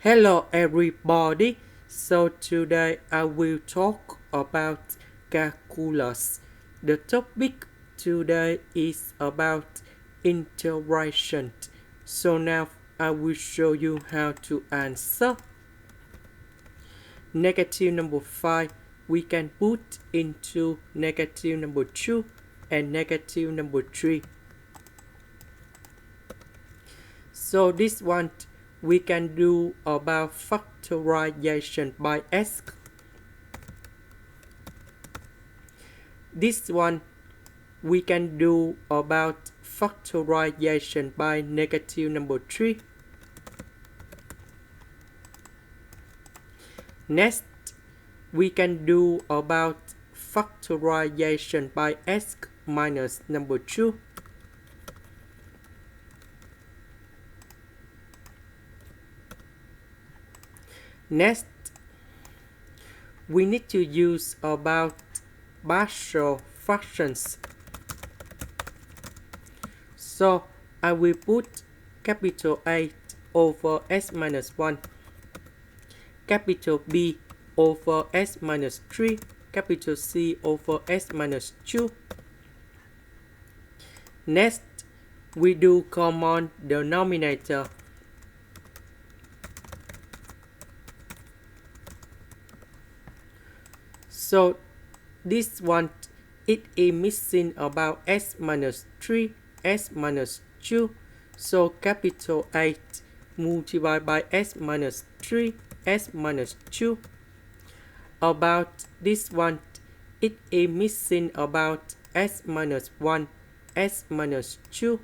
Hello everybody. So today I will talk about calculus. The topic today is about integration. So now I will show you how to answer. Negative number 5 we can put into negative number 2 and negative number 3. So this one we can do about factorization by x. This one we can do about factorization by negative number 3. Next, we can do about factorization by x minus number 2. Next, we need to use about partial fractions. So I will put capital A over s minus 1, capital B over s minus 3, capital C over s minus 2. Next, we do common denominator. So this one, it is missing about s minus 3, s minus 2. So capital 8 multiplied by s minus 3, s minus 2. About this one, it is missing about s minus 1, s minus 2.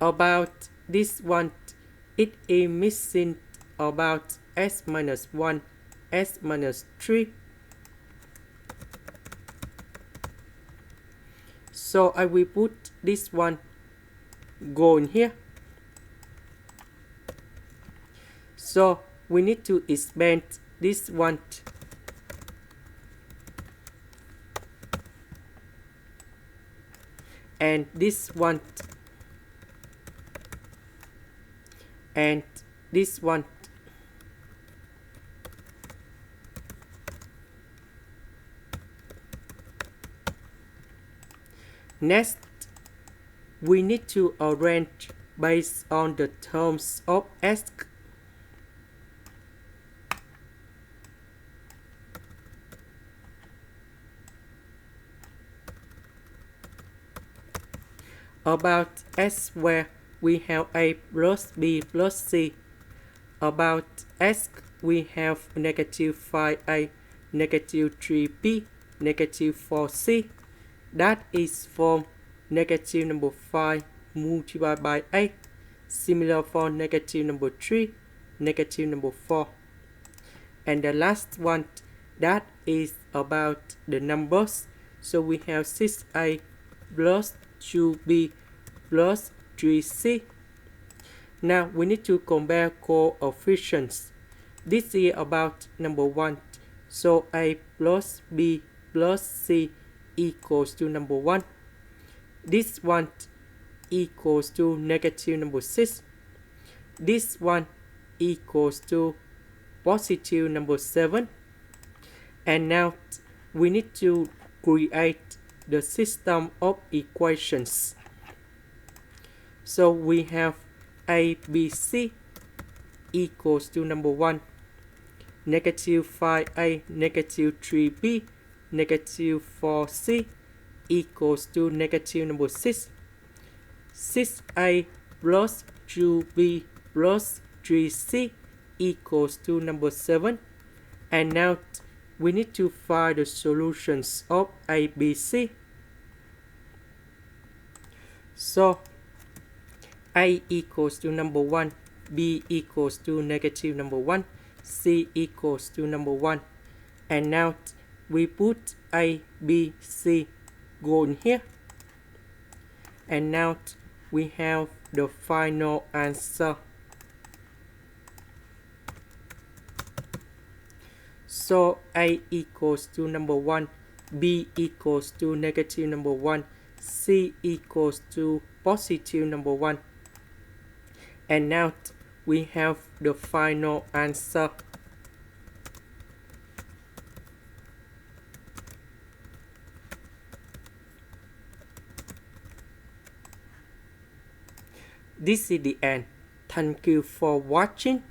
About this one, it is missing about s minus 1, s minus 3. So I will put this one go in here. So we need to expand this one. And this one. And this one. Next, we need to arrange based on the terms of x. About s squared, we have a plus b plus c. About x, we have negative 5a, negative 3b, negative 4c. That is from negative number 5 multiplied by 8. Similar for negative number 3, negative number 4. And the last one, that is about the numbers. So we have 6a plus 2b plus 3c. Now we need to compare coefficients. This is about number 1. So a plus b plus c equals to number 1. This one equals to negative number 6. This one equals to positive number 7. And now we need to create the system of equations. So we have ABC equals to number 1, negative 5a, negative 3b, negative 4c equals to negative number 6. 6a plus 2b plus 3c equals to number 7. And now we need to find the solutions of ABC. So a equals to number 1, b equals to negative number 1, c equals to number 1. And now we put a, b, c go in here. And now we have the final answer. So a equals to number 1, b equals to negative number 1, C equals to positive number 1. And now we have the final answer. This is the end. Thank you for watching.